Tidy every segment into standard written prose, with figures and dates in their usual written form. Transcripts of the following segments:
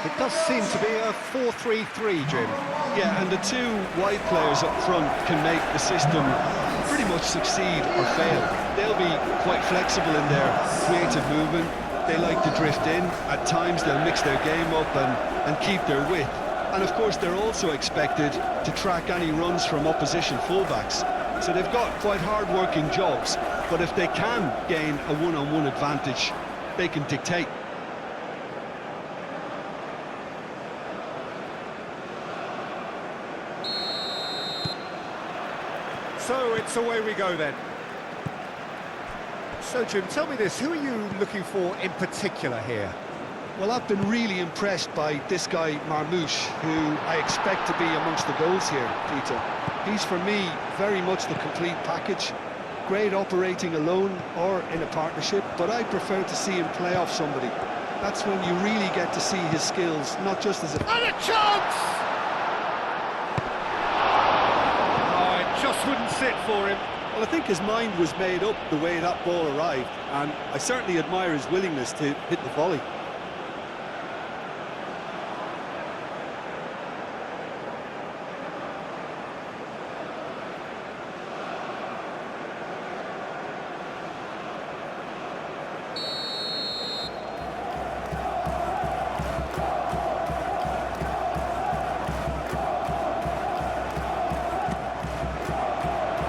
It does seem to be a 4-3-3, Jim. Yeah, and the two wide players up front can make the system pretty much succeed or fail. They'll be quite flexible in their creative movement. They like to drift in. At times they'll mix their game up and keep their width. And of course they're also expected to track any runs from opposition fullbacks. So they've got quite hard-working jobs, but if they can gain a one-on-one advantage, they can dictate. So it's away we go then. So Jim, tell me this, who are you looking for in particular here? Well, I've been really impressed by this guy, Marmoush, who I expect to be amongst the goals here, Peter. He's, for me, very much the complete package. Great operating alone or in a partnership, but I prefer to see him play off somebody. That's when you really get to see his skills, not just as a... And a chance! Oh, it just wouldn't sit for him. Well, I think his mind was made up the way that ball arrived, and I certainly admire his willingness to hit the volley.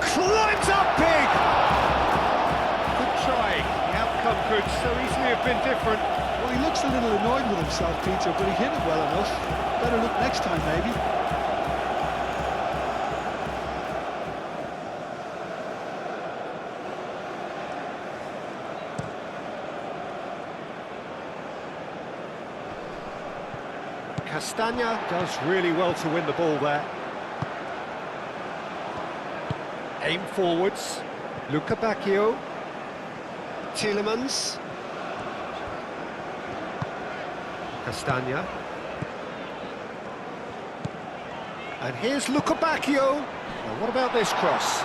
Climbs up big! Good try. The outcome could so easily have been different. Well, he looks a little annoyed with himself, Peter, but he hit it well enough. Better look next time, maybe. Castagna does really well to win the ball there. Aim forwards. Luca Bacchio. Tielemans. Castagna. And here's Luca Bacchio. Now what about this cross?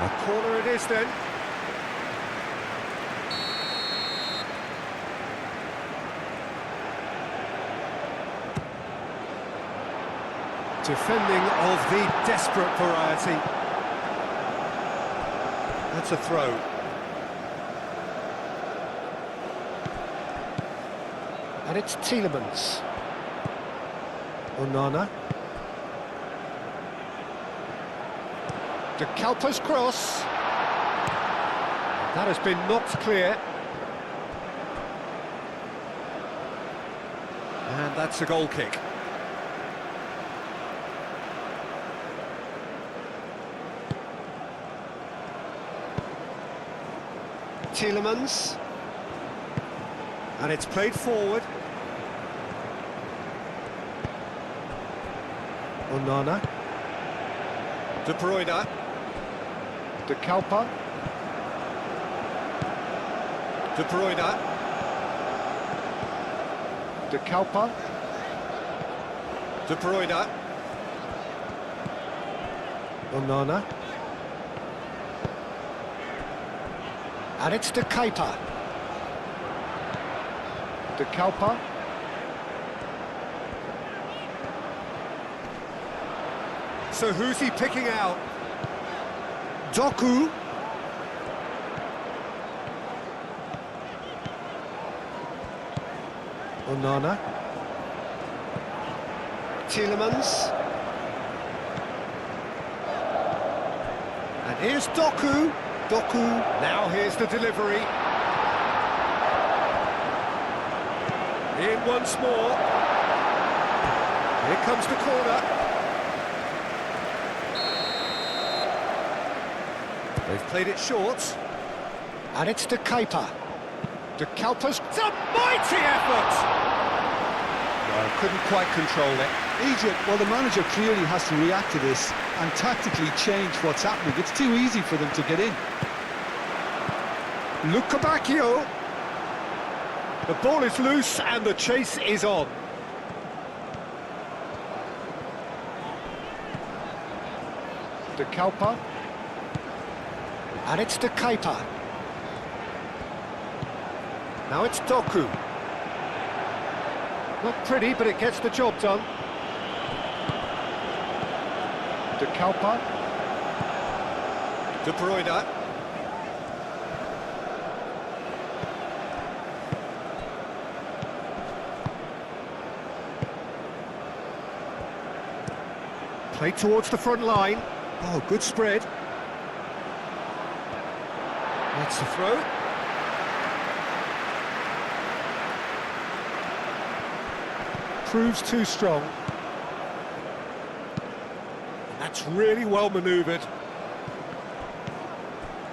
A corner it is then. Defending of the desperate variety. That's a throw. And it's Tielemans. Onana. De Kalpa's cross. That has been knocked clear. And that's a goal kick. Tielemans, and it's played forward. Onana, De Bruyne, De Kalpa, De Bruyne, De Kalpa, De Bruyne, Onana. And it's De Kepa. De Kalpa. So who's he picking out? Doku. Onana. Tielemans. And here's Doku. Doku, now here's the delivery. In once more. Here comes the corner. They've played it short. And it's De Kepa. De Kalpa's... It's a mighty effort! No, couldn't quite control it. Egypt, well, the manager clearly has to react to this and tactically change what's happening. It's too easy for them to get in. Luca Bacchio. The ball is loose and the chase is on. De Kalpa. And it's De Kepa. Now it's Doku. Not pretty, but it gets the job done. De Kalpa. De Bruyne. Play towards the front line. Oh, good spread. That's the throw. Proves too strong. That's really well manoeuvred.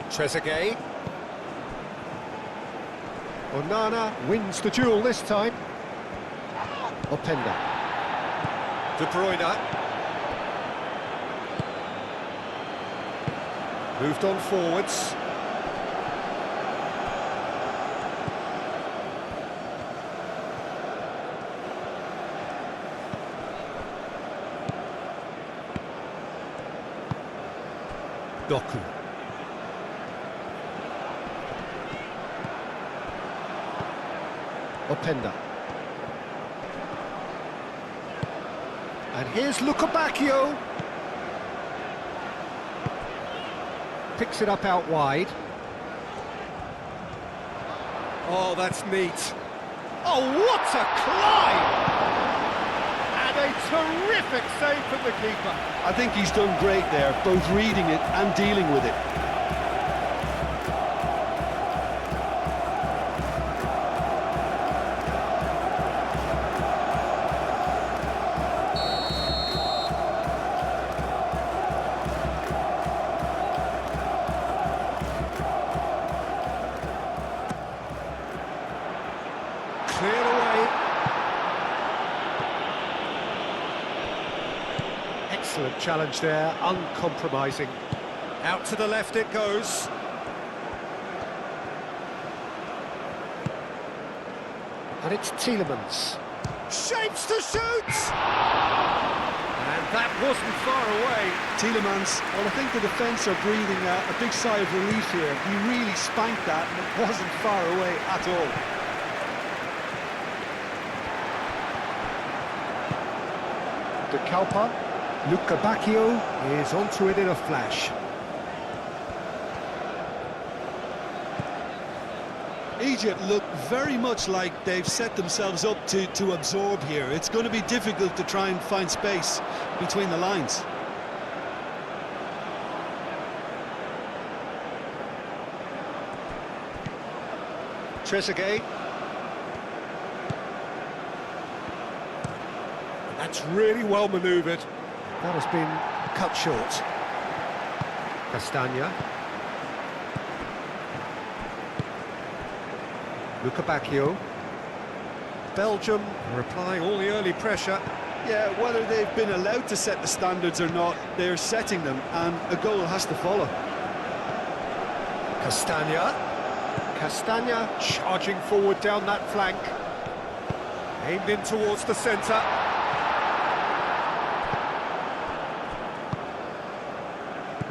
Trezeguet. Onana wins the duel this time. Openda. De Bruyne. Moved on forwards. Doku. Openda. And here's Lukebakio. Picks it up out wide. Oh, that's neat. Oh, what a climb! And a terrific save from the keeper. I think he's done great there, both reading it and dealing with it. Cleared away. Excellent challenge there, uncompromising. Out to the left it goes. And it's Tielemans. Shapes to shoot! And that wasn't far away. Tielemans, well, I think the defence are breathing a big sigh of relief here. He really spanked that, and it wasn't far away at all. De Kalpa. Lukebakio is onto it in a flash. Egypt look very much like they've set themselves up to absorb here. It's going to be difficult to try and find space between the lines. Trezeguet. That's really well manoeuvred. That has been cut short. Castagna. Lukebakio. Belgium are applying all the early pressure. Yeah, whether they've been allowed to set the standards or not, they're setting them, and a goal has to follow. Castagna. Castagna charging forward down that flank. Aimed in towards the centre.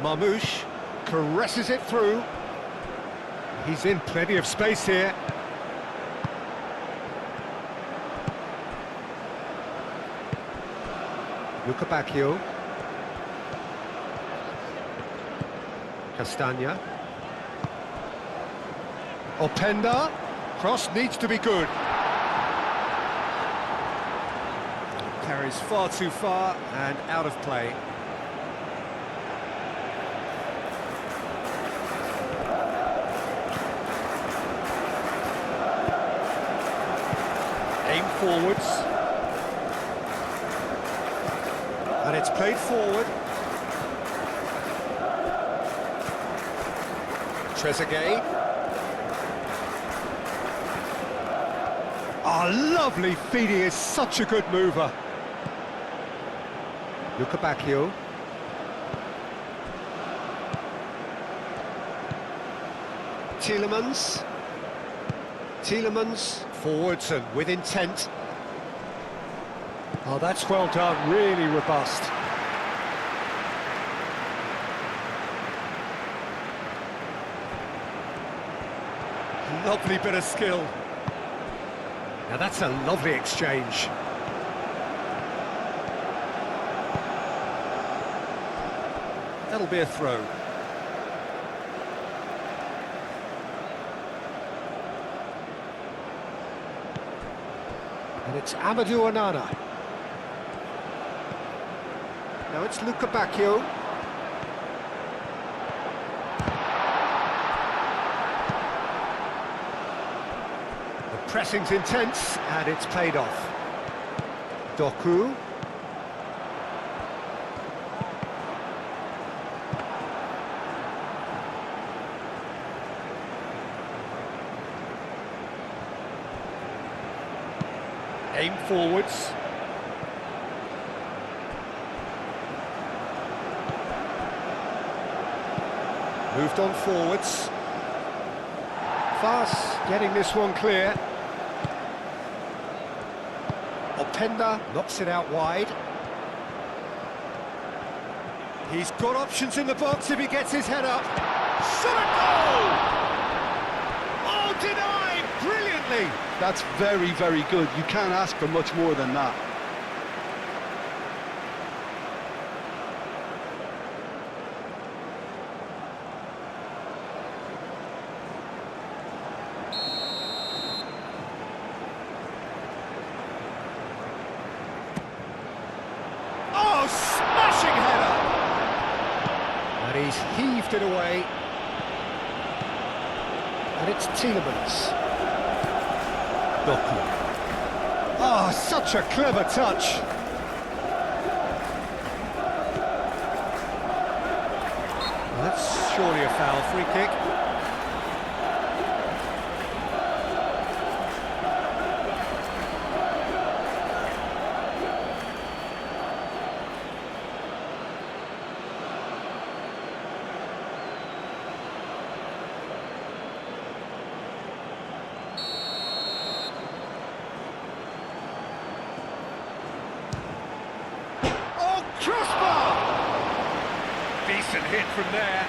Marmouche caresses it through. He's in plenty of space here. Lukebakio. Castagna. Openda. Cross needs to be good. Carries far too far and out of play. Aim forwards. And it's played forward. Trezeguet. Oh, lovely feed, he is such a good mover. Lukebakio. Tielemans. Tielemans forwards and with intent. Oh, that's well done, really robust. Lovely bit of skill. Now that's a lovely exchange. That'll be a throw. And it's Amadou Onana. Now it's Luka Bacchio. The pressing's intense, and it's paid off. Doku. Aim forwards. Moved on forwards. Fast, getting this one clear. Openda knocks it out wide. He's got options in the box if he gets his head up. Shot a goal! Oh, denied brilliantly! That's very, very good. You can't ask for much more than that. Oh, smashing header! And he's heaved it away. And it's Tielemans. Doku. Oh, such a clever touch. Well, that's surely a foul, free kick. Crossbar! Decent hit from there.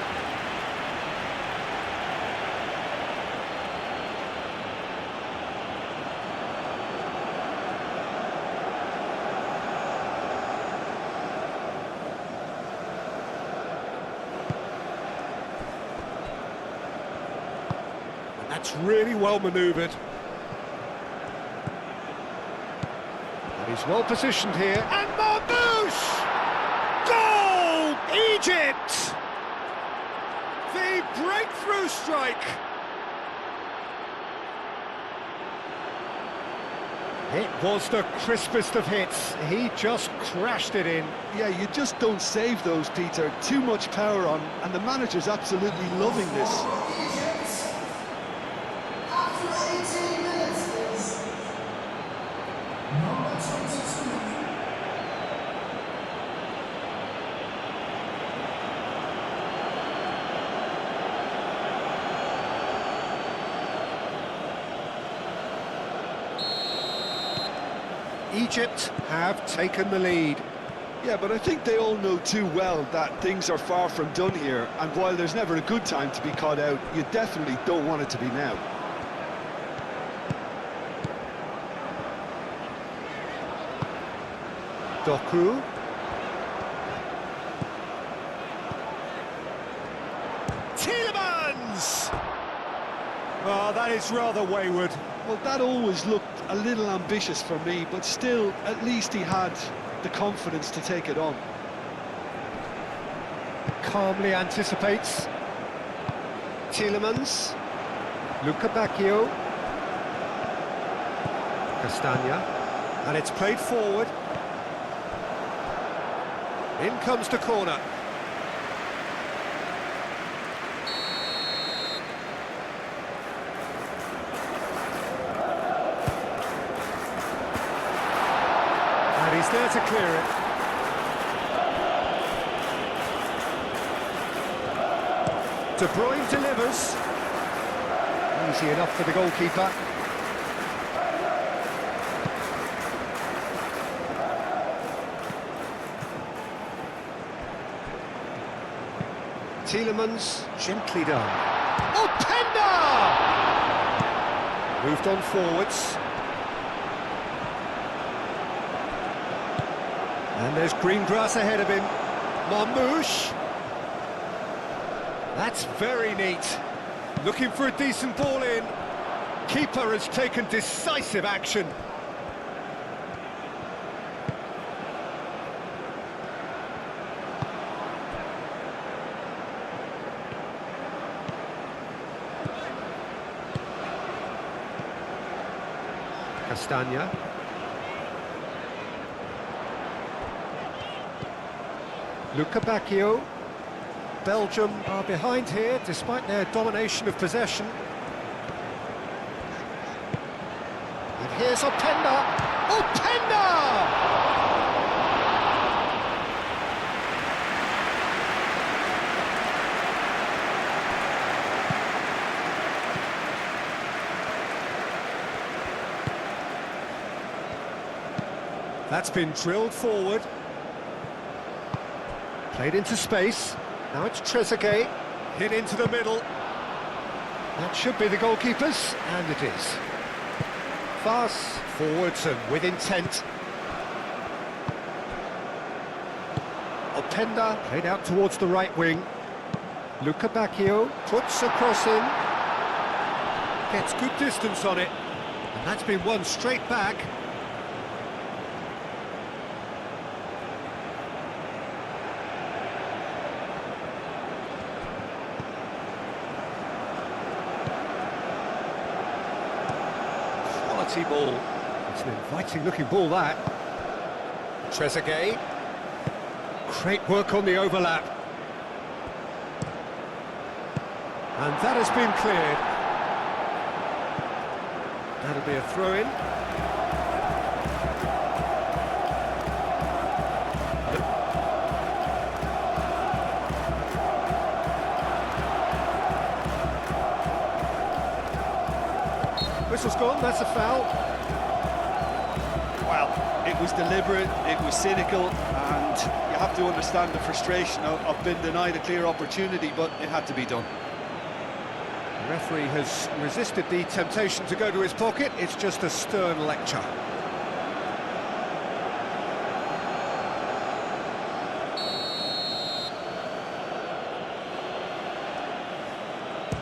And that's really well manoeuvred. And he's well positioned here. And Marmouche! Goal! Egypt! The breakthrough strike! It was the crispest of hits. He just crashed it in. Yeah, you just don't save those, Peter. Too much power on, and the manager's absolutely loving this. After 18 minutes is number 22. Egypt have taken the lead. Yeah, but I think they all know too well that things are far from done here, and while there's never a good time to be caught out, you definitely don't want it to be now. Doku. Tielemans! Oh, that is rather wayward. Well, that always looked a little ambitious for me, but still, at least he had the confidence to take it on. Calmly anticipates. Tielemans. Luka Bacchio. Castagna. And it's played forward. In comes the corner. And he's there to clear it. De Bruyne delivers. Easy enough for the goalkeeper. Tielemans, gently done. Oh, Penda! Moved on forwards. And there's green grass ahead of him. Marmouche. That's very neat. Looking for a decent ball in. Keeper has taken decisive action. Castagna. Luca Bacchio. Belgium are behind here, despite their domination of possession. And here's Openda. Openda! That's been drilled forward. Played into space. Now it's Trezeguet. Hit into the middle. That should be the goalkeeper's, and it is. Fast, forwards and with intent. Openda played out towards the right wing. Luca Bacchio puts a cross in. Gets good distance on it. And that's been won straight back. Ball. It's an inviting looking ball, that. Trezeguet. Great work on the overlap. And that has been cleared. That'll be a throw-in. Whistle's gone, that's a foul. Well, it was deliberate, it was cynical, and you have to understand the frustration of being denied a clear opportunity, but it had to be done. The referee has resisted the temptation to go to his pocket. It's just a stern lecture.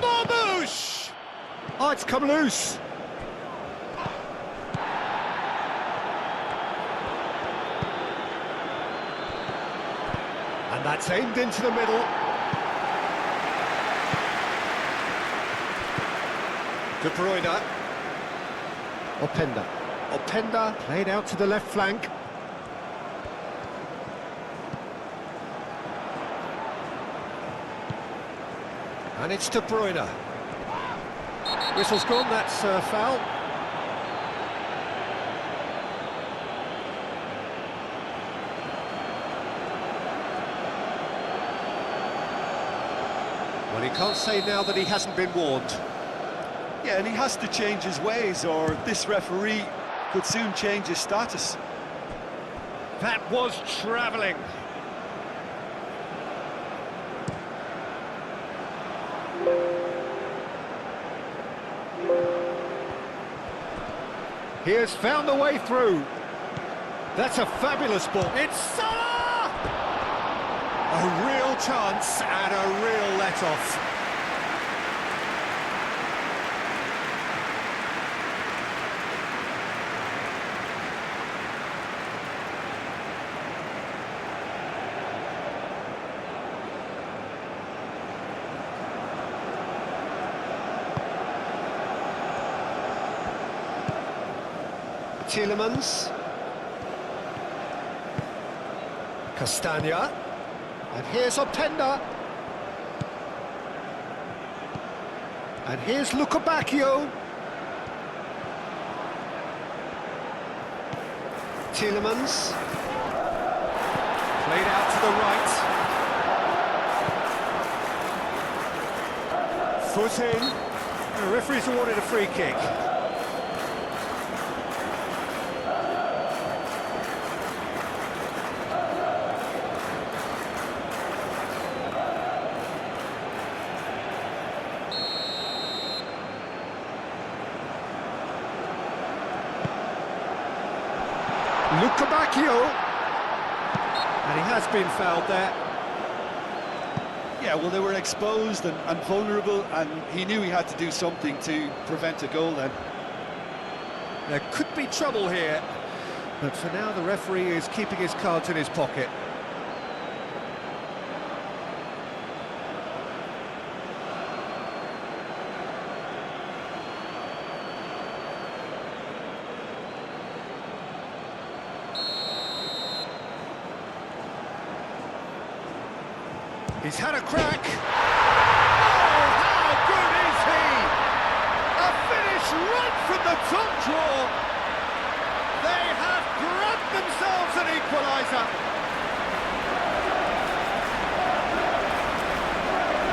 Marmouche! Oh, it's come loose. And that's aimed into the middle. De Bruyne. Openda. Openda played out to the left flank. And it's De Bruyne. Whistle's gone, that's a foul. Well, he can't say now that he hasn't been warned. Yeah, and he has to change his ways, or this referee could soon change his status. That was travelling. He has found the way through. That's a fabulous ball. It's Salah! A real chance and a real let-off. Tielemans. Castagna. And here's Openda. And here's Luca Bacchio. Tielemans. Played out to the right. Foot in. The referee's awarded a free kick. Luca Bacchio. And he has been fouled there. Yeah, well, they were exposed and vulnerable, and he knew he had to do something to prevent a goal then. There could be trouble here, but for now the referee is keeping his cards in his pocket. He's had a crack. Oh, how good is he? A finish right from the top draw. They have grabbed themselves an equaliser.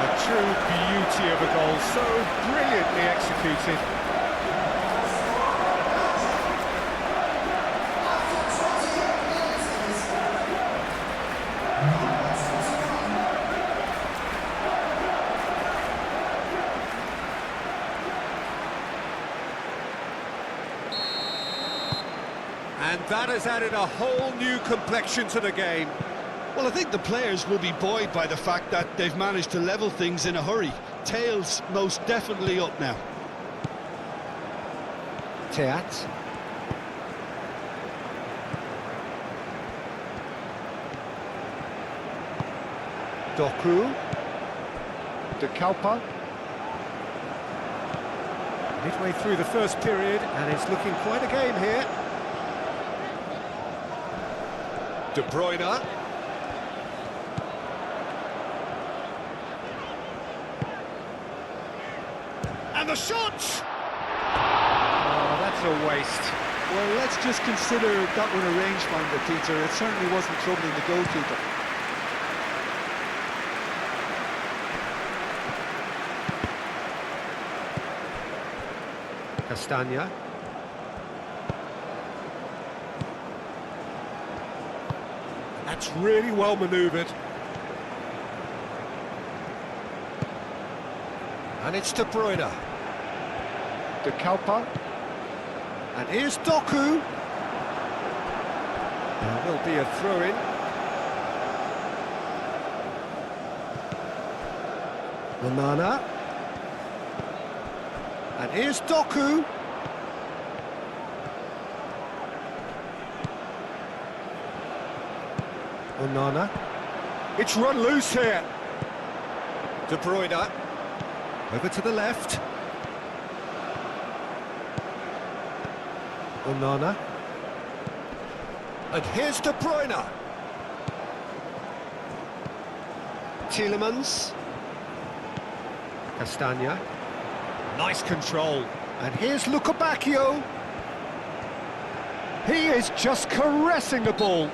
A true beauty of a goal, so brilliantly executed. And that has added a whole new complexion to the game. Well, I think the players will be buoyed by the fact that they've managed to level things in a hurry. Tails most definitely up now. Teat. Doku. De Kalpa. Midway through the first period, and it's looking quite a game here. De Bruyne. And the shot! Oh, that's a waste. Well, let's just consider that one a rangefinder, Peter. It certainly wasn't troubling the goalkeeper. Castagna. That's really well manoeuvred. And it's De Bruyne. De Kalpa. And here's Doku. There will be a throw-in. Onana. And here's Doku. Onana. It's run loose here. De Bruyne. Over to the left. Onana. And here's De Bruyne. Tielemans. Castagna. Nice control. And here's Lukebakio. He is just caressing the ball.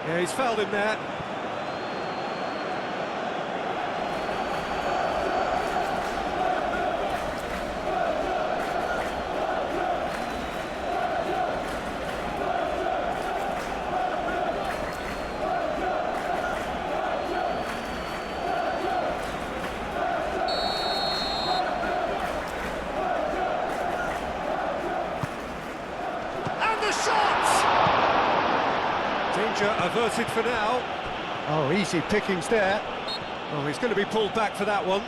Yeah, he's fouled him there. Danger averted for now. Oh, easy pickings there. Oh, he's going to be pulled back for that one.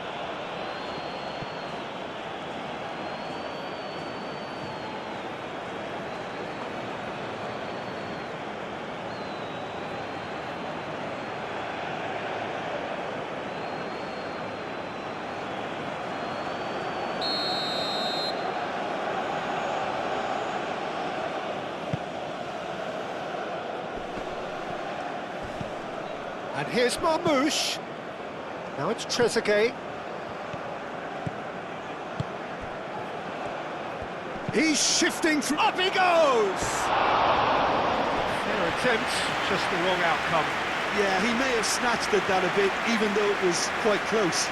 And here's Marmoush. Now it's Trezeguet. He's shifting through. Up he goes! Fair attempt, just the wrong outcome. Yeah, he may have snatched at that a bit, even though it was quite close.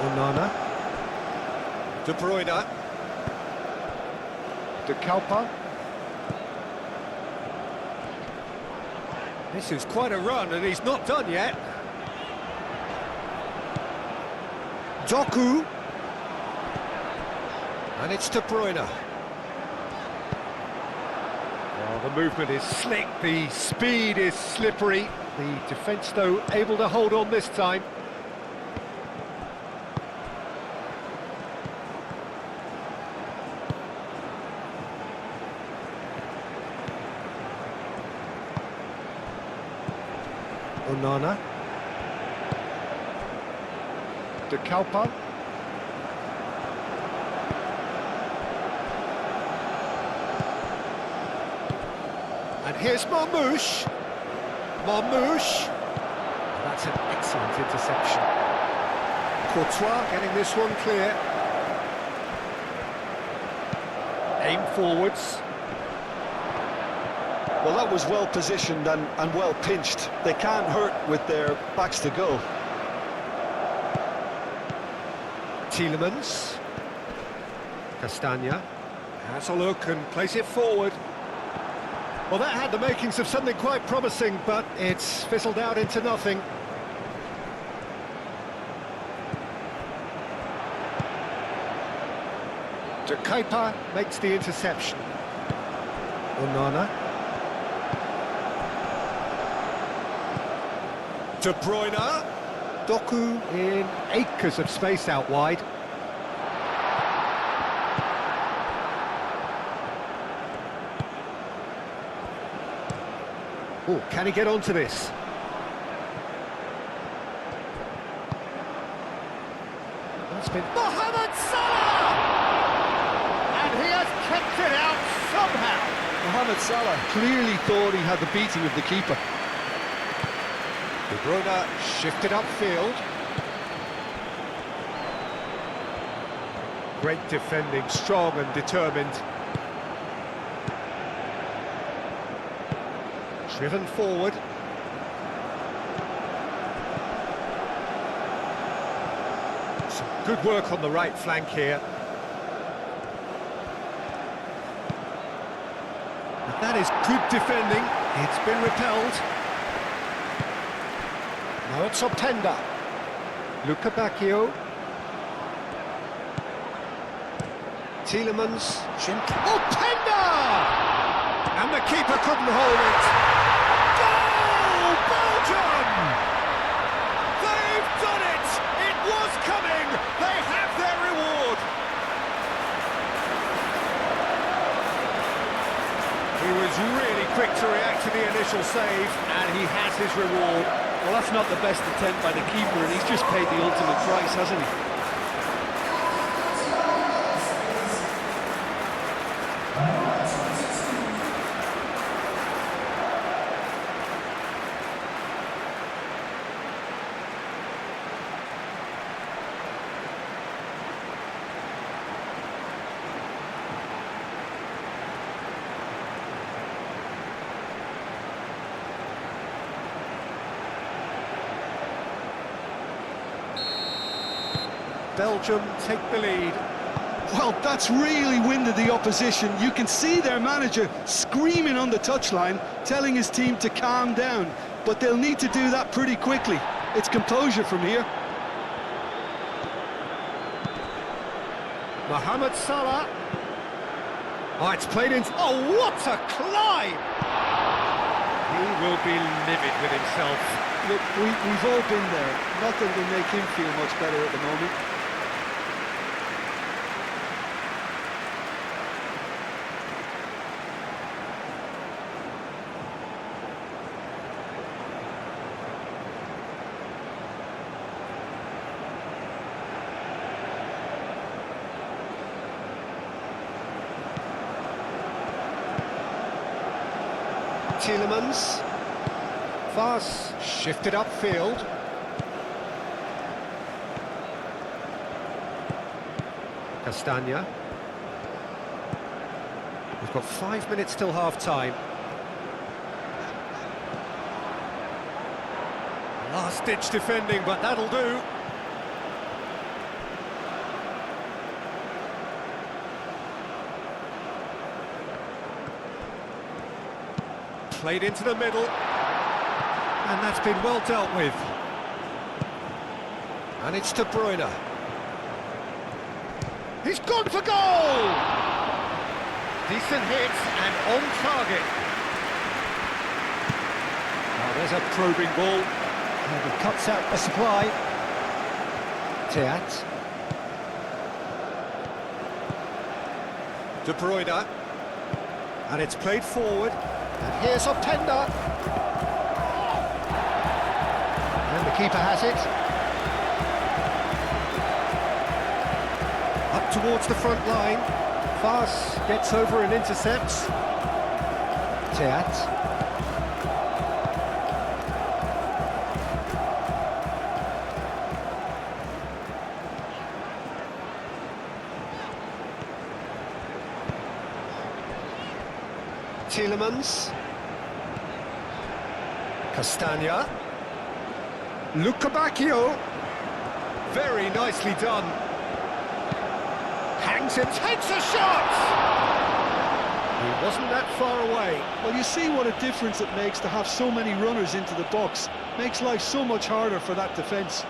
Onana. De Bruyne. De Kalpa. This is quite a run, and he's not done yet. Doku. And it's De Bruyne. Well, the movement is slick, the speed is slippery. The defence, though, able to hold on this time. Onana. De Kalpa. And here's Marmoush. Marmoush. That's an excellent interception. Courtois getting this one clear. Aim forwards. Well, that was well positioned and well pinched. They can't hurt with their backs to goal. Tielemans. Castagna. Has a look and plays it forward. Well, that had the makings of something quite promising, but it's fizzled out into nothing. De Kuiper makes the interception. Onana. De Bruyne. Doku in acres of space out wide. Oh, can he get onto this? That's been Mohamed Salah! And he has kept it out somehow. Mohamed Salah clearly thought he had the beating of the keeper. De Bruyne shifted upfield. Great defending, strong and determined. Driven forward. Some good work on the right flank here. But that is good defending. It's been repelled. Now it's Openda. Luca Bacchio. Tielemans. Openda! And the keeper couldn't hold it. Goal! Belgium! They've done it! It was coming! They have their reward! He was really quick to react to the initial save, and he has his reward. Well, that's not the best attempt by the keeper, and he's just paid the ultimate price, hasn't he? Belgium take the lead. Well, that's really winded the opposition. You can see their manager screaming on the touchline, telling his team to calm down. But they'll need to do that pretty quickly. It's composure from here. Mohamed Salah. Oh, it's played in. Oh, what a climb! He will be livid with himself. Look, we've all been there. Nothing will make him feel much better at the moment. Tielemans. Fast, shifted upfield. Castagna. We've got 5 minutes till half-time. Last-ditch defending, but that'll do. Played into the middle. And that's been well dealt with. And it's De Bruyne. He's gone for goal! Decent hit and on target. Now there's a probing ball. And he cuts out the supply. Teat. De Bruyne. And it's played forward. And here's Openda. And the keeper has it. Up towards the front line. Fas gets over and intercepts. Teat. Tielemans. Castagna. Lukebakio. Very nicely done. Hangs it, takes a shot! He wasn't that far away. Well, you see what a difference it makes to have so many runners into the box. Makes life so much harder for that defence.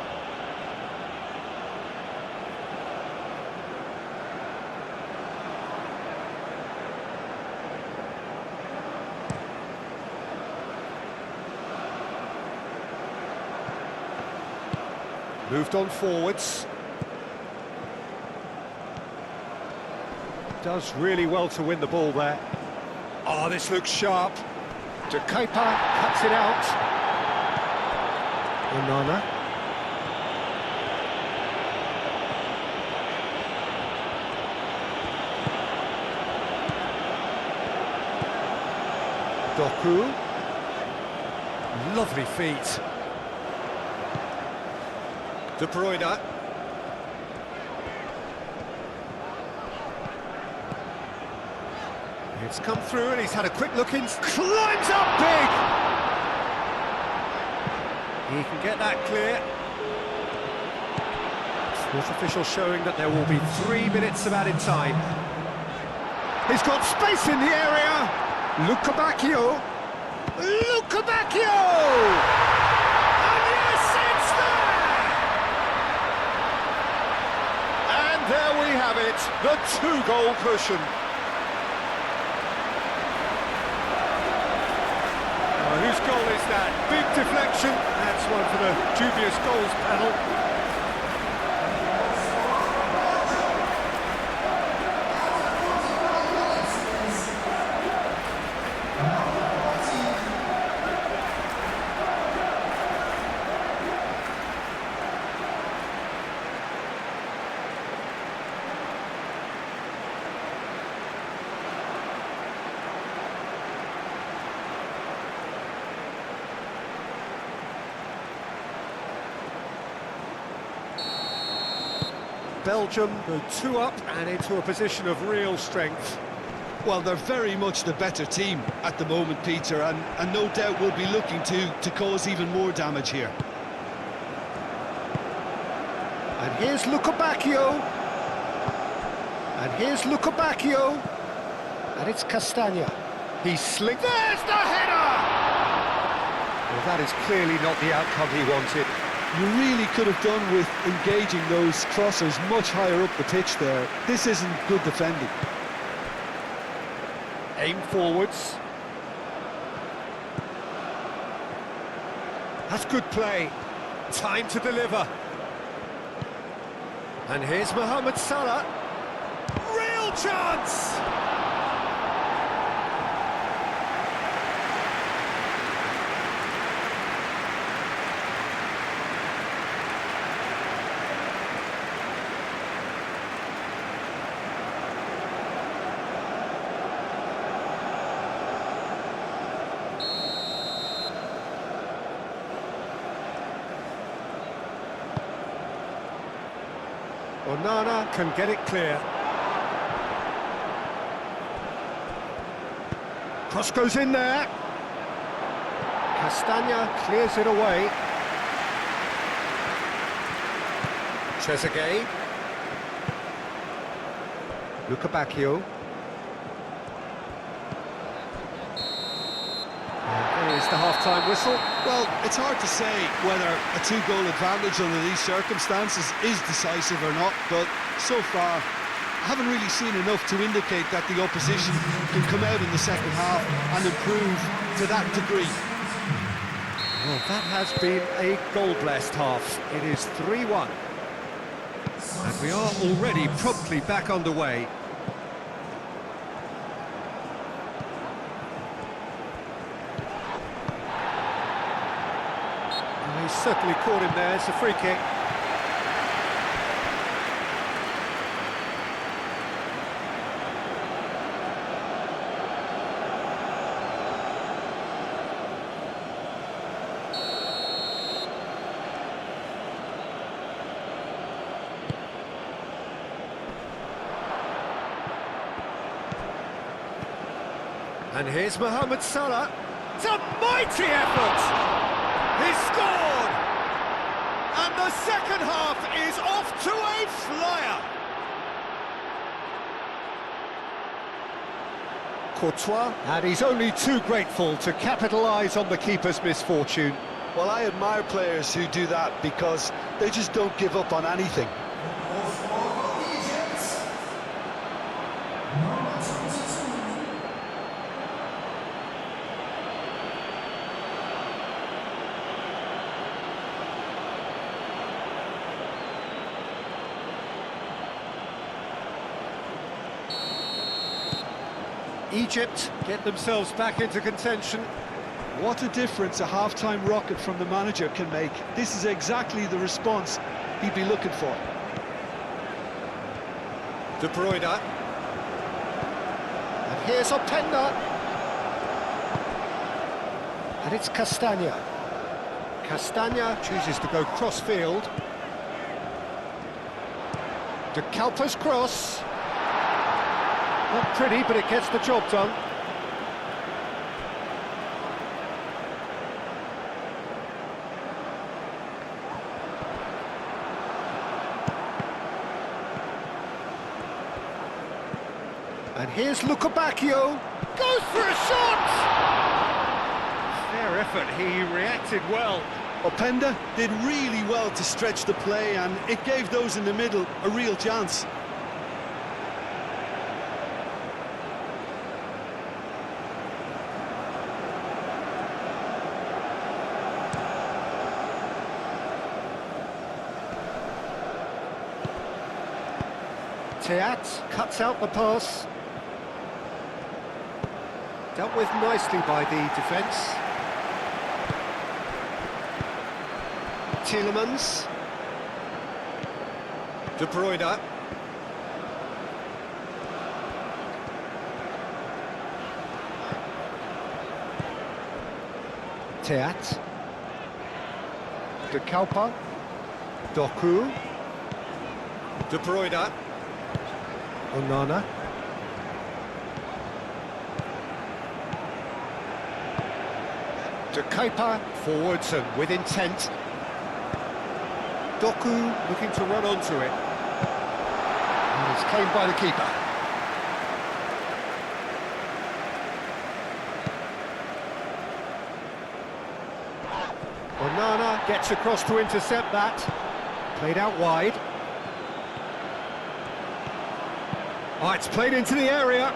Moved on forwards. Does really well to win the ball there. Oh, this looks sharp. De Kuyper cuts it out. Onana. Doku. Lovely feet. De Bruyne. It's come through and he's had a quick look in. Climbs up big! He can get that clear. Fourth official showing that there will be 3 minutes of added time. He's got space in the area. Lukebakio. Lukebakio! And yes, it's there! And there we have it, the 2-goal cushion. Whose goal is that? Big deflection. That's one for the dubious goals panel. Belgium go 2 up and into a position of real strength. Well, they're very much the better team at the moment, Peter, and no doubt will be looking to cause even more damage here. And here's Lukebakio. And here's Lukebakio. And it's Castagna. He's slick. There's the header! Well, that is clearly not the outcome he wanted. You really could have done with engaging those crossers much higher up the pitch there. This isn't good defending. Aim forwards. That's good play. Time to deliver. And here's Mohamed Salah. Real chance! Onana can get it clear. Cross goes in there. Castagna clears it away. Trezeguet. Lukebakio. the half-time whistle. Well, it's hard to say whether a two-goal advantage under these circumstances is decisive or not, but so far, I haven't really seen enough to indicate that the opposition can come out in the second half and improve to that degree. Well, that has been a goal-blessed half. It is 3-1. And we are already promptly back underway. Well, he's certainly caught him there. It's a free kick. And here's Mohamed Salah. It's a mighty effort! He's scored! And the second half is off to a flyer! Courtois, and he's only too grateful to capitalise on the keeper's misfortune. Well, I admire players who do that because they just don't give up on anything. Egypt get themselves back into contention. What a difference a half-time rocket from the manager can make. This is exactly the response he'd be looking for. De Bruyne. And here's Openda. And it's Castagna. Castagna chooses to go cross-field. De Kalpa's cross. Not pretty, but it gets the job done. And here's Lukebakio. Goes for a shot! Fair effort, he reacted well. Openda did really well to stretch the play, and it gave those in the middle a real chance. Teat cuts out the pass. Dealt with nicely by the defence. Tielemans. De Bruyne. Teat. De Kalpa. Doku. De Bruyne. Onana. De Kepa, forwards and with intent. Doku looking to run onto it. And it's claimed by the keeper. Onana gets across to intercept that. Played out wide. Oh, it's played into the area.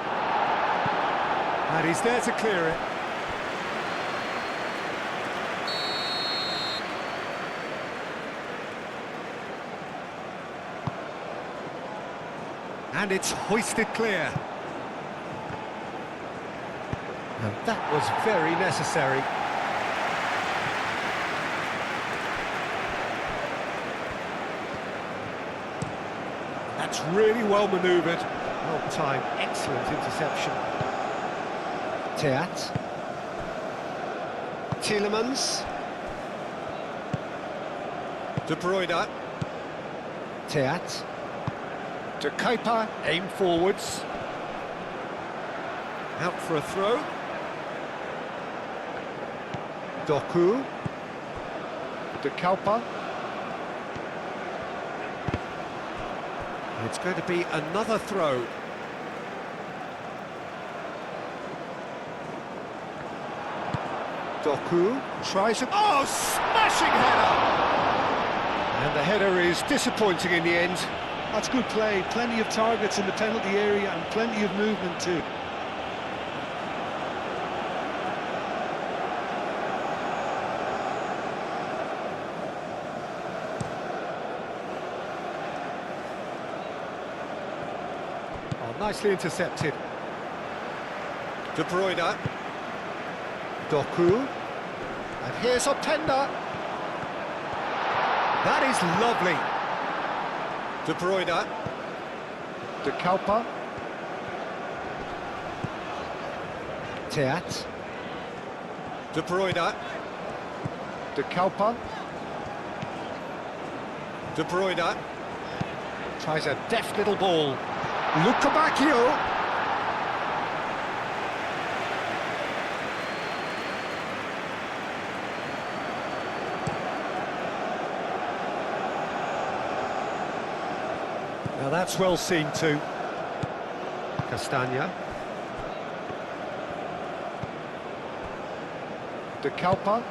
And he's there to clear it. And it's hoisted clear. And that was very necessary. That's really well manoeuvred. Well timed, excellent interception. Teat. Tielemans. De Bruyne. Teat. De Kepa, aim forwards. Out for a throw. Doku. De Kalpa. It's going to be another throw. Doku tries a... Oh, smashing header! And the header is disappointing in the end. That's good play. Plenty of targets in the penalty area and plenty of movement too. Oh, nicely intercepted. De Bruyne. Doku. And here's Openda. That is lovely. De Bruyne. De Kalpa. Teat. De Bruyne. De Kalpa. De Bruyne. Tries a deft little ball. Luka Bacchio. Now that's well seen too. Castagna. De Kalpa.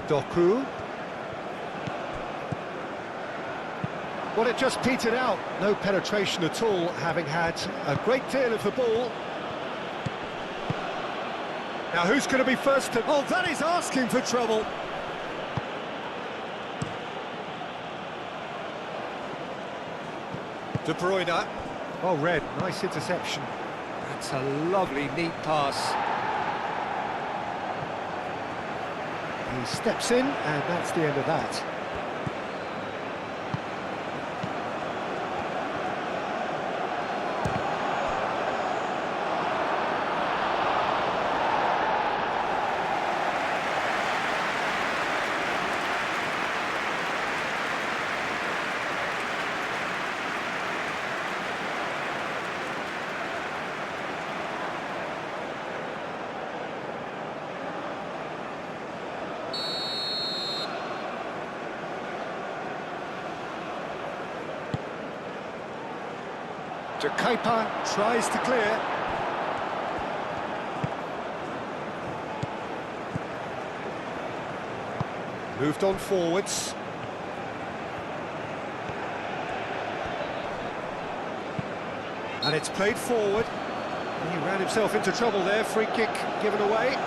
Doku. Well, it just petered out. No penetration at all, having had a great deal of the ball. Now who's going to be first to... Oh, that is asking for trouble. De Bruyne. Oh, Red, nice interception. That's a lovely, neat pass. He steps in, and that's the end of that. De Kuiper tries to clear. Moved on forwards. And it's played forward. He ran himself into trouble there. Free kick given away.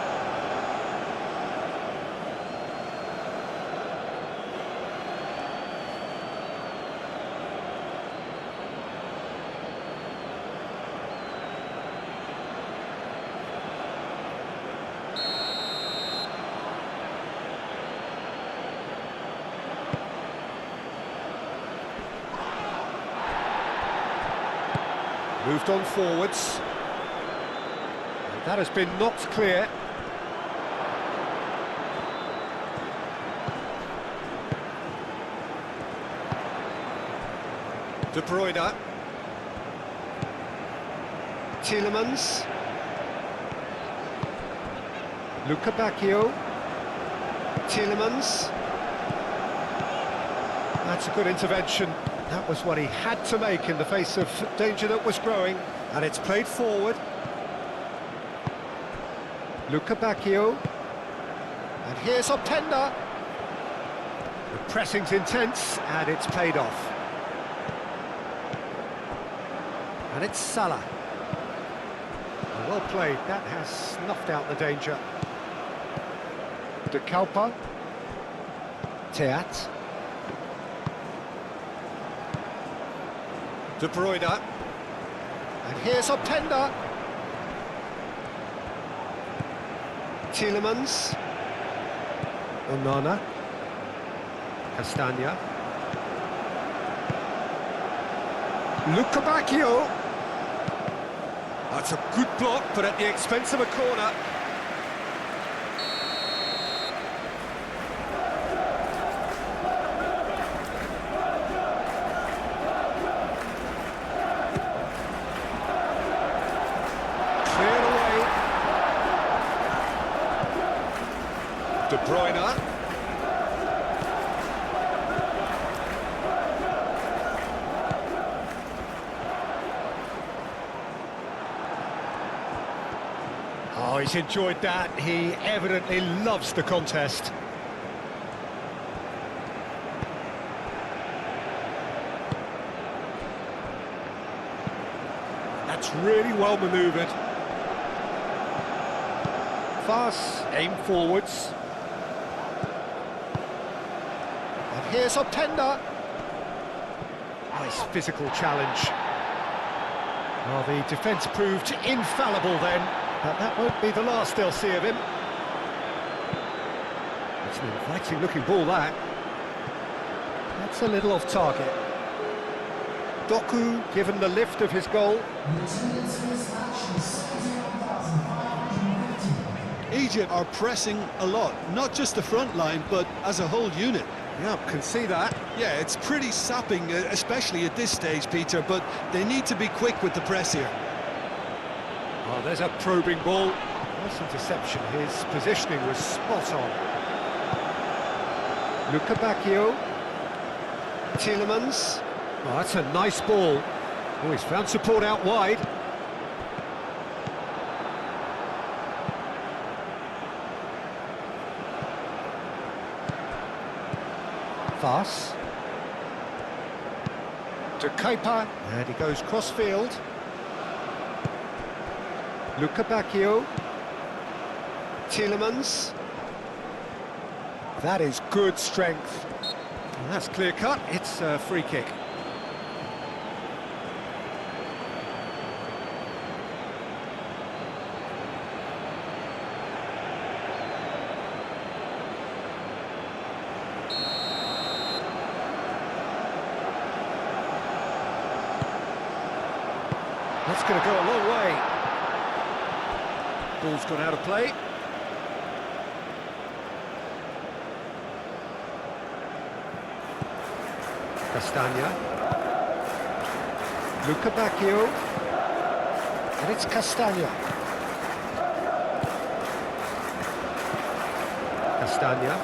Moved on forwards. And that has been knocked clear. De Bruyne. Tielemans. Luka Bacchio. Tielemans. That's a good intervention. That was what he had to make in the face of danger that was growing. And it's played forward. Luka Bacchio. And here's Openda. The pressing's intense, and it's played off. And it's Salah. Well played, that has snuffed out the danger. De Kalpa. Teat. De Bruyne. And here's Openda. Tielemans. Onana. Castagna. Luka Bacchio. That's a good block, but at the expense of a corner. Cleared away. De Bruyne. Oh, he's enjoyed that. He evidently loves the contest. That's really well manoeuvred. Fast, aim forwards. And here's Openda. Nice physical challenge. Well, the defence proved infallible then, but that won't be the last they'll see of him. It's an inviting looking ball, that. That's a little off target. Doku given the lift of his goal. Egypt are pressing a lot, not just the front line, but as a whole unit. Yeah, can see that. Yeah, it's pretty sapping, especially at this stage, Peter, but they need to be quick with the press here. Oh, there's a probing ball. Nice interception. His positioning was spot on. Luca Bacchio. Tielemans. Oh, that's a nice ball. Oh, he's found support out wide. Fast. To Kepa, and he goes cross-field. Luca Bacchio. Tielemans. That is good strength. And that's clear-cut, it's a free kick. That's going to go a long way. Ball's gone out of play. Castagna. Luca Bacchio. And it's Castagna. Castagna.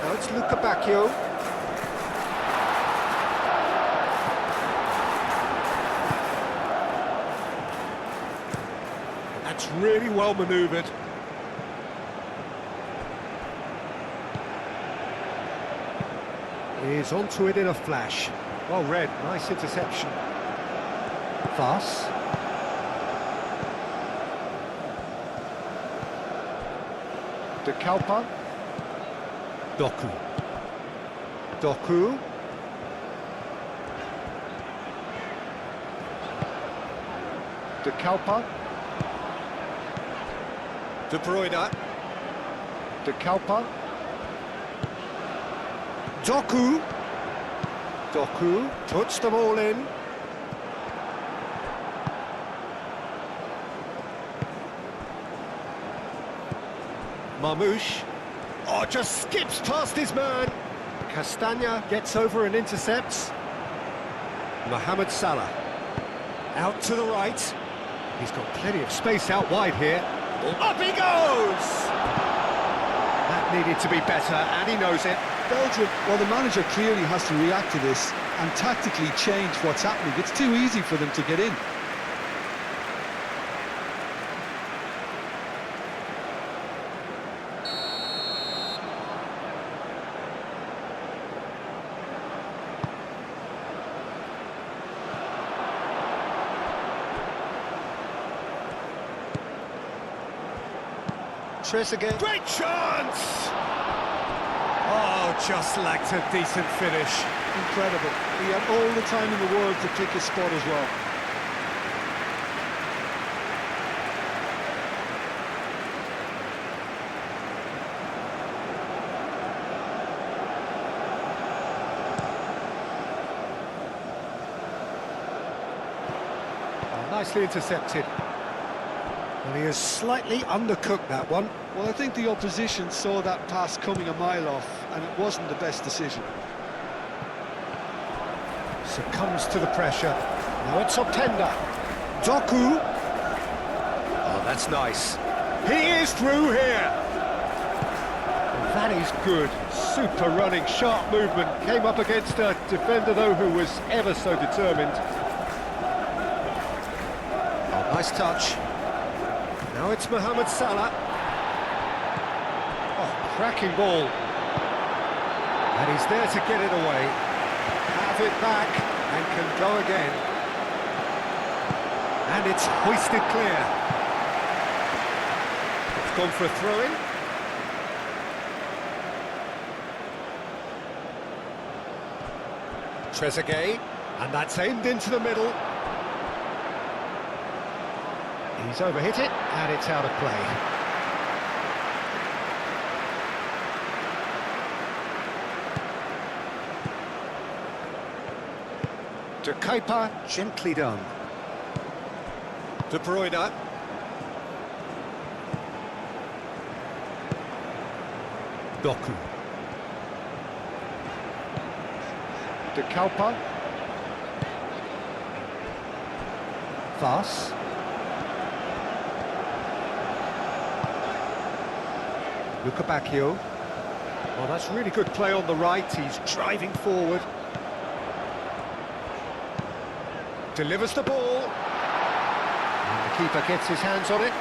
Now it's Luca Bacchio. That's really well manoeuvred. He's onto it in a flash. Well read, nice interception. Fast. De Kalpa. Doku. Doku. De Kalpa. De Bruyne. De Kalpa. Doku. Doku puts them all in. Marmouche. Oh, just skips past his man. Castagna gets over and intercepts. Mohamed Salah. Out to the right. He's got plenty of space out wide here. Up he goes! That needed to be better, and he knows it. Belgium, well, the manager clearly has to react to this and tactically change what's happening. It's too easy for them to get in. Trezeguet. Great chance! Oh, just lacked a decent finish. Incredible. He had all the time in the world to pick his spot as well. Oh, nicely intercepted. And he has slightly undercooked that one. Well, I think the opposition saw that pass coming a mile off, and it wasn't the best decision. Succumbs to the pressure. Now it's Openda. Doku. Oh, that's nice. He is through here. And that is good. Super running, sharp movement. Came up against a defender, though, who was ever so determined. Oh, nice touch. Now it's Mohamed Salah. Oh, cracking ball. And he's there to get it away. Have it back and can go again. And it's hoisted clear. It's gone for a throw-in. Trezeguet, and that's aimed into the middle. He's overhit it, and it's out of play. De Kuyper, gently done. De Bruyne. Doku. De Kuyper. Vaz. Luka Bacchio. Well, that's really good play on the right. He's driving forward. Delivers the ball. And the keeper gets his hands on it.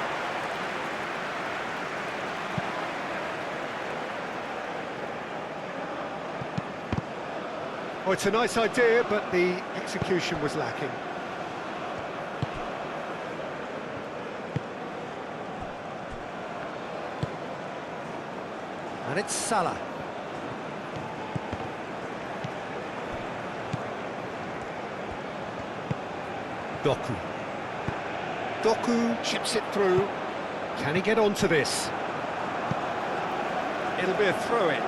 Oh, it's a nice idea, but the execution was lacking. And it's Salah. Doku. Doku chips it through. Can he get onto this? It'll be a throw-in.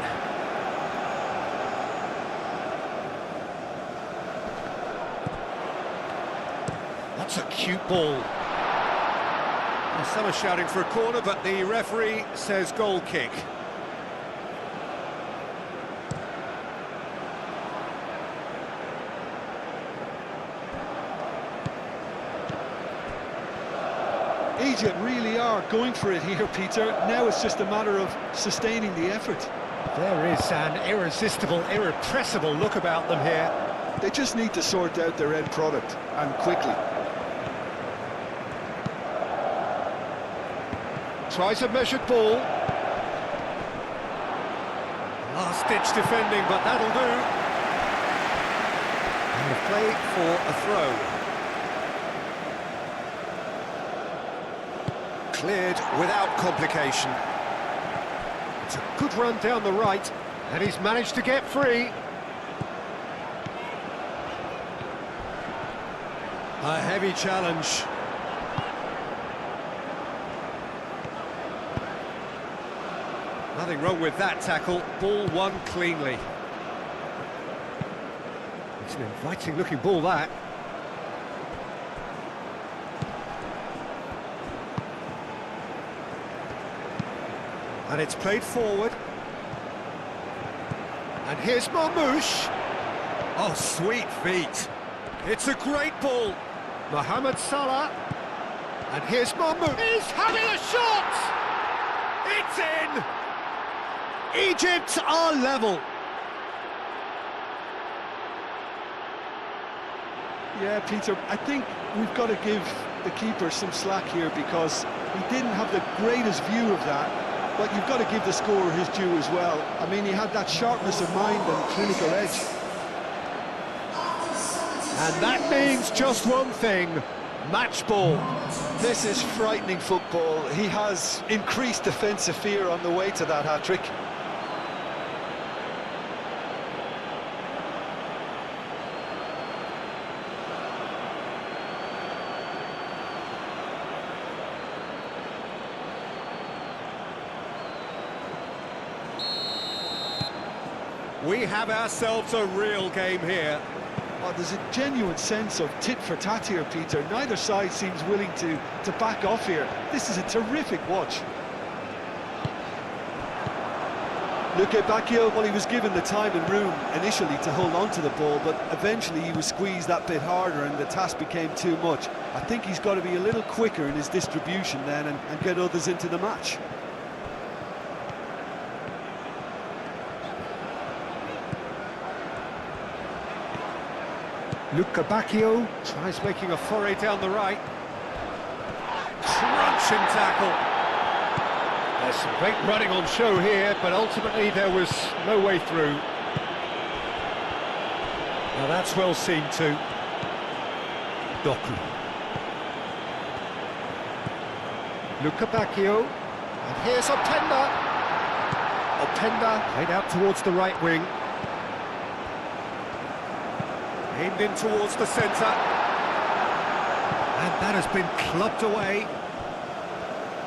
That's a cute ball. Well, some are shouting for a corner, but the referee says goal kick. Egypt really are going for it here, Peter. Now it's just a matter of sustaining the effort. There is an irresistible, irrepressible look about them here. They just need to sort out their end product, and quickly. Tries a measured ball. Last-ditch defending, but that'll do. And a play for a throw. Cleared without complication. It's a good run down the right, and he's managed to get free. A heavy challenge. Nothing wrong with that tackle. Ball won cleanly. It's an inviting-looking ball, that. And it's played forward. And here's Marmoush. Oh, sweet feet. It's a great ball. Mohamed Salah. And here's Marmoush. He's having a shot! It's in! Egypt are level. Yeah, Peter, I think we've got to give the keeper some slack here because he didn't have the greatest view of that. But you've got to give the scorer his due as well. I mean, he had that sharpness of mind and clinical edge. And that means just one thing, match ball. This is frightening football. He has increased defensive fear on the way to that hat-trick. We have ourselves a real game here. Oh, there's a genuine sense of tit-for-tat here, Peter. Neither side seems willing to back off here. This is a terrific watch. Luka Bacchio, well, he was given the time and room initially to hold on to the ball, but eventually he was squeezed that bit harder and the task became too much. I think he's got to be a little quicker in his distribution then and get others into the match. Luka Bacchio tries making a foray down the right. Crunch Caution tackle. There's some great running on show here, but ultimately there was no way through. Now that's well seen too. Doku. Luca Bacchio. And here's Openda. Openda played out towards the right wing. Aimed in towards the centre. And that has been clubbed away.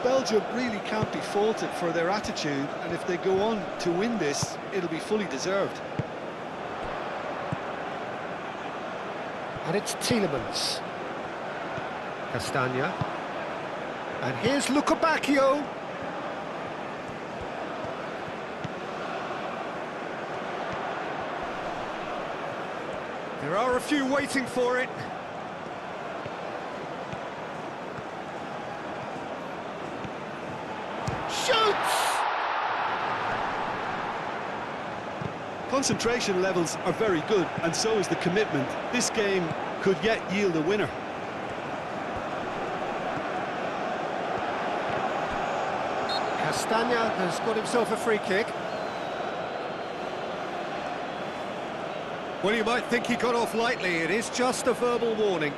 Belgium really can't be faulted for their attitude, and if they go on to win this, it'll be fully deserved. And it's Tielemans. Castagna. And here's Luca Bacchio. There are a few waiting for it. Shoots! Concentration levels are very good, and so is the commitment. This game could yet yield a winner. Castagna has got himself a free kick. Well, you might think he got off lightly. It is just a verbal warning.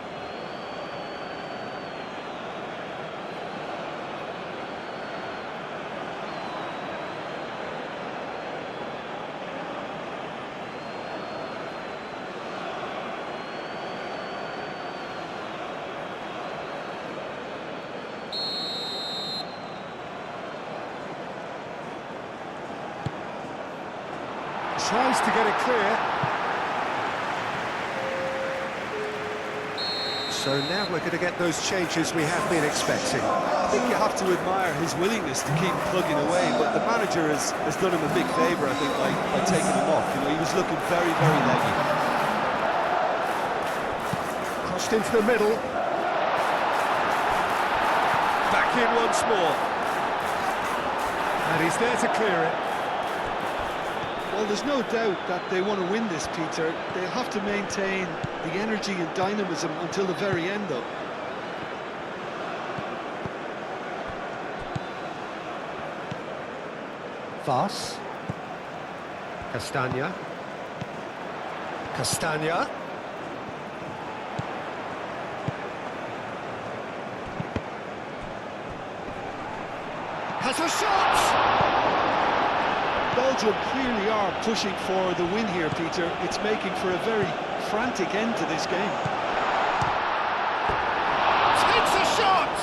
Tries to get it clear. So now we're going to get those changes we have been expecting. I think you have to admire his willingness to keep plugging away, but the manager has done him a big favour, I think, by taking him off. You know, he was looking very, very leggy. Crossed into the middle. Back in once more. And he's there to clear it. Well, there's no doubt that they want to win this, Peter. They'll have to maintain the energy and dynamism until the very end, though. Vaz. Castagna. Castagna. Has a shot! Belgium clearly are pushing for the win here, Peter. It's making for a very frantic end to this game. Takes a shot!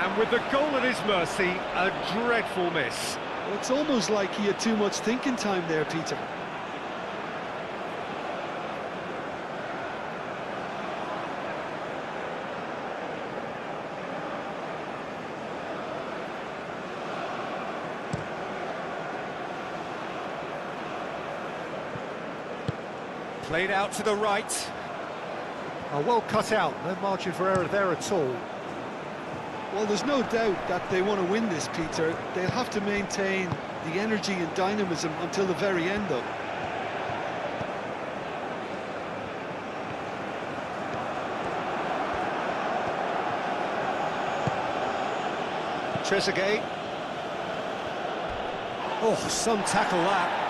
And with the goal at his mercy, a dreadful miss. Well, it's almost like he had too much thinking time there, Peter. Played out to the right. Oh, well cut out, no margin for error there at all. Well, there's no doubt that they want to win this, Peter. They'll have to maintain the energy and dynamism until the very end, though. Trezeguet. Oh, some tackle that.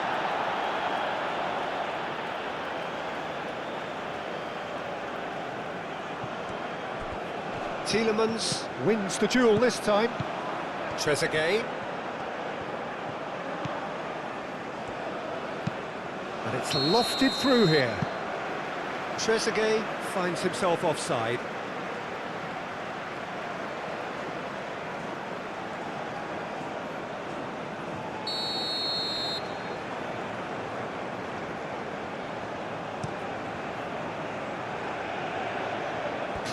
Tielemans wins the duel this time. Trezeguet. And it's lofted through here. Trezeguet finds himself offside.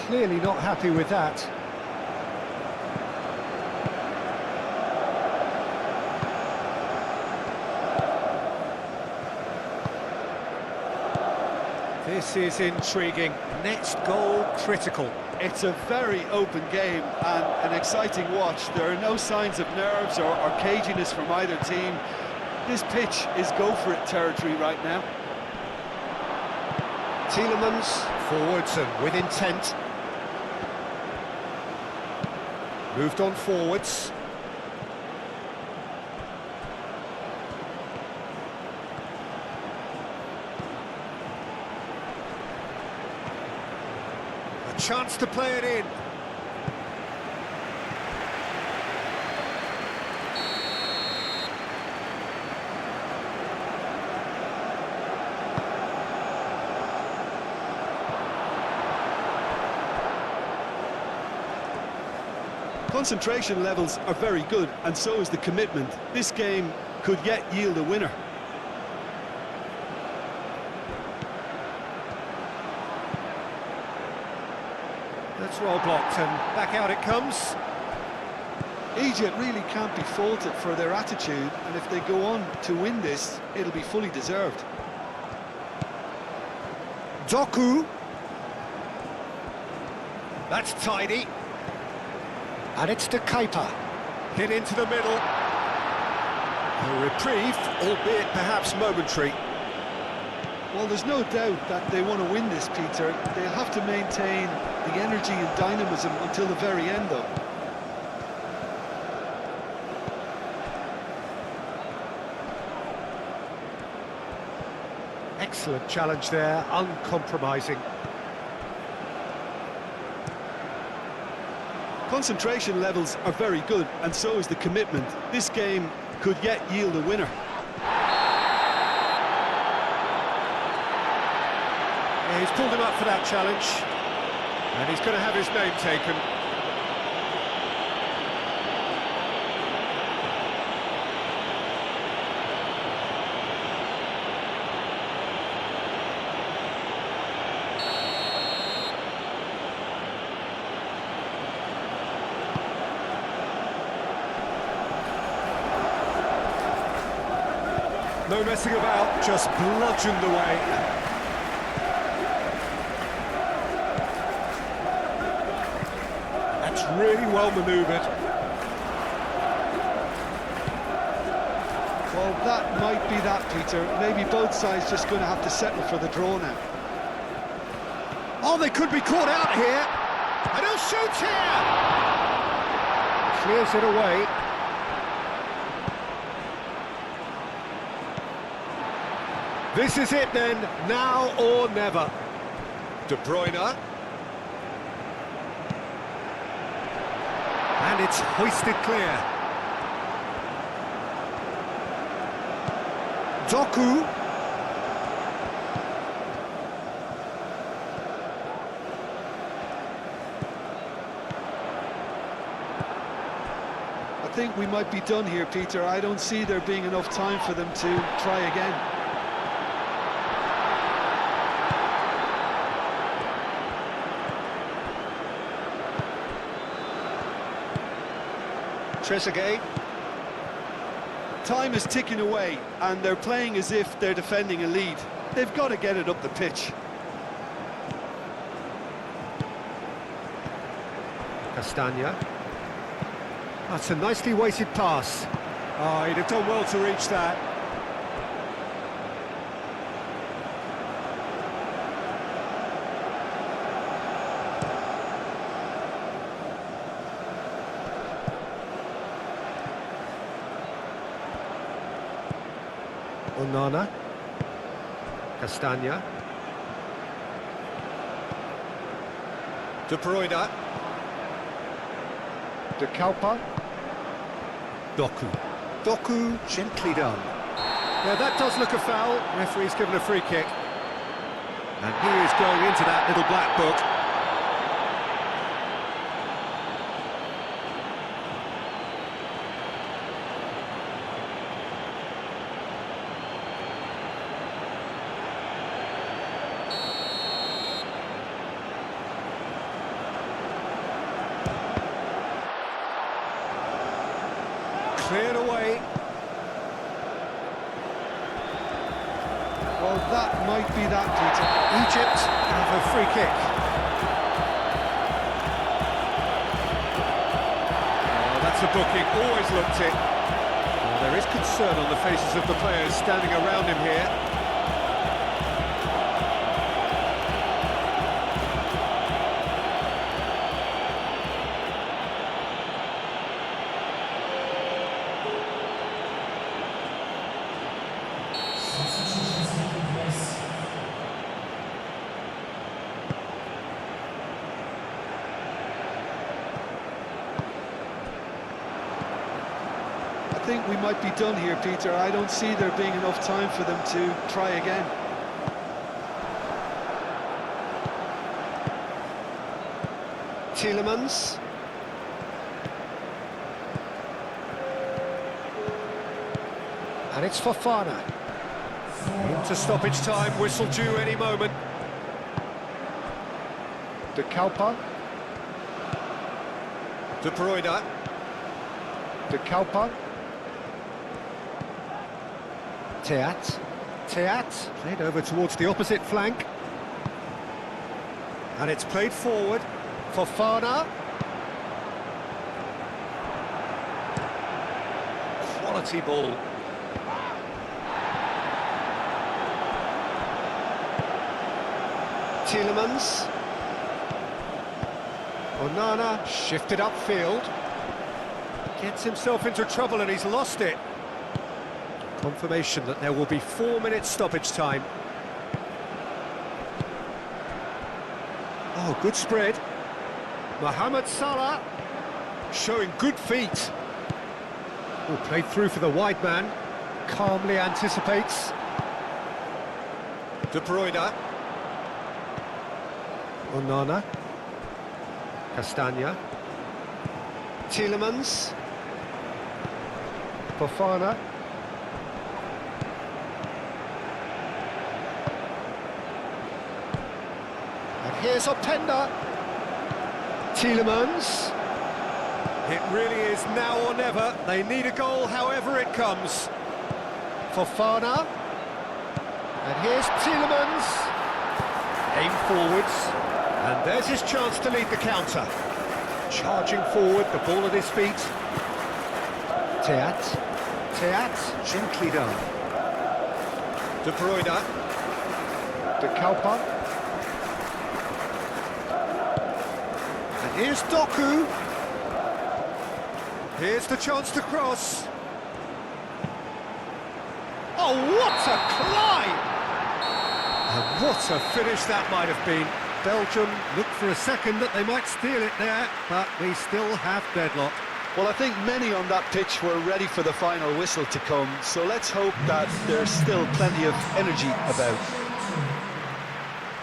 Clearly not happy with that. This is intriguing. Next goal critical. It's a very open game and an exciting watch. There are no signs of nerves or caginess from either team. This pitch is go-for-it territory right now. Tielemans forwards and with intent. Moved on forwards. A chance to play it in. Concentration levels are very good, and so is the commitment. This game could yet yield a winner. That's well blocked, and back out it comes. Egypt really can't be faulted for their attitude, and if they go on to win this, it'll be fully deserved. Doku. That's tidy. And it's to Kuiper. Hit into the middle. A reprieve, albeit perhaps momentary. Well, there's no doubt that they want to win this, Peter. They'll have to maintain the energy and dynamism until the very end, though. Excellent challenge there, uncompromising. Concentration levels are very good, and so is the commitment. This game could yet yield a winner. Yeah, he's pulled him up for that challenge, and he's going to have his name taken. No messing about, just bludgeoned away. That's really well manoeuvred. Well, that might be that, Peter. Maybe both sides just going to have to settle for the draw now. Oh, they could be caught out here. And he'll shoot here. Clears it away. This is it then, now or never. De Bruyne. And it's hoisted clear. Doku. I think we might be done here, Peter. I don't see there being enough time for them to try again. Trezeguet. Time is ticking away, and they're playing as if they're defending a lead. They've got to get it up the pitch. Castagna. That's a nicely weighted pass. Oh, he'd have done well to reach that. Onana. Castagna. De Bruyne. De Kuiper. Doku. Doku, gently done. Yeah, that does look a foul. Referee's given a free kick. And he is going into that little black book. Cleared away. Well, that might be that, Peter. Egypt have a free kick. Oh, that's a booking, always looked it. Well, there is concern on the faces of the players standing around him here. think we might be done here, Peter. I don't see there being enough time for them to try again. Tielemans. And it's Fofana. Into stoppage time, whistle due any moment. De Kalpa. De Bruyne. De Kalpa. Teat. Teat, played over towards the opposite flank. And it's played forward. Fofana. Quality ball. Tielemans. Onana shifted upfield. Gets himself into trouble and he's lost it. Confirmation that there will be 4 minutes stoppage time. Oh, good spread. Mohamed Salah showing good feet. Oh, played through for the wide man. Calmly anticipates. De Bruyne. Onana. Castagna. Tielemans. Fofana. And here's Openda. Tielemans. It really is now or never. They need a goal however it comes. Fofana. And here's Tielemans. Aim forwards. And there's his chance to lead the counter. Charging forward, the ball at his feet. Teat. Teat, gently done. De Bruyne. De Kalpa. And here's Doku. Here's the chance to cross. Oh, what a climb! And what a finish that might have been. Belgium looked for a second that they might steal it there, but we still have deadlock. Well, I think many on that pitch were ready for the final whistle to come, so let's hope that there's still plenty of energy about.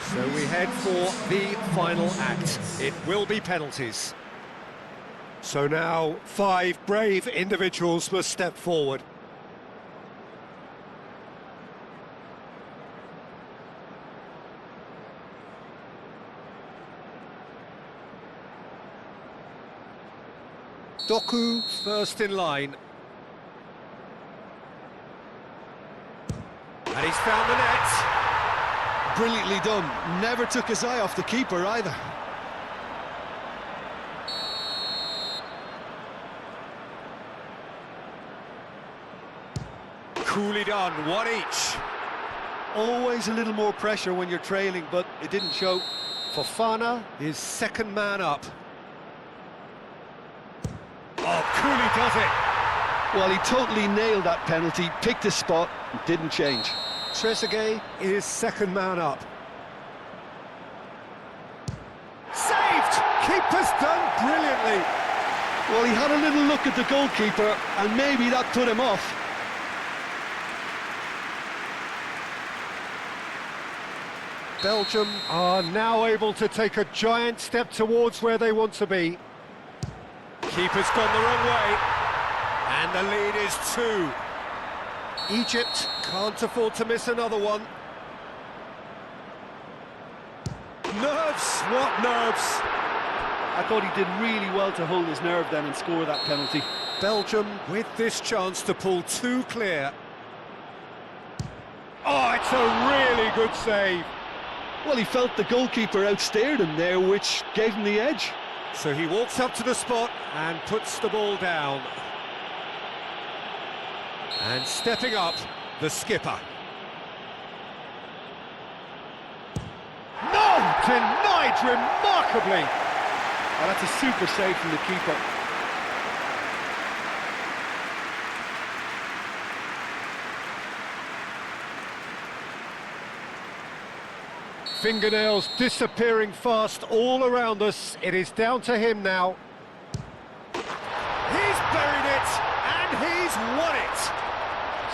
So we head for the final act. It will be penalties. So now 5 brave individuals must step forward. Doku first in line. And he's found the net. Brilliantly done. Never took his eye off the keeper either. Coolly done, one each. Always a little more pressure when you're trailing, but it didn't show. Fofana is second man up. Oh, Cooley does it. Well, he totally nailed that penalty, picked his spot, and didn't change. Trezeguet is second man up. Saved! Keeper's done brilliantly. Well, he had a little look at the goalkeeper, and maybe that put him off. Belgium are now able to take a giant step towards where they want to be. Keeper's gone the wrong way, and the lead is 2. Egypt can't afford to miss another one. Nerves, what nerves? I thought he did really well to hold his nerve then and score that penalty. Belgium with this chance to pull 2 clear. Oh, it's a really good save. Well, he felt the goalkeeper outstared him there, which gave him the edge. So he walks up to the spot and puts the ball down. And stepping up, the skipper. No! Denied remarkably! Oh, that's a super save from the keeper. Fingernails disappearing fast all around us. It is down to him now. He's buried it, and he's won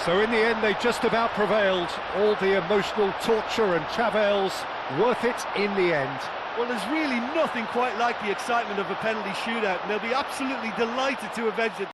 So in the end, they just about prevailed. All the emotional torture and travails, worth it in the end. Well, there's really nothing quite like the excitement of a penalty shootout, and they'll be absolutely delighted to avenge it.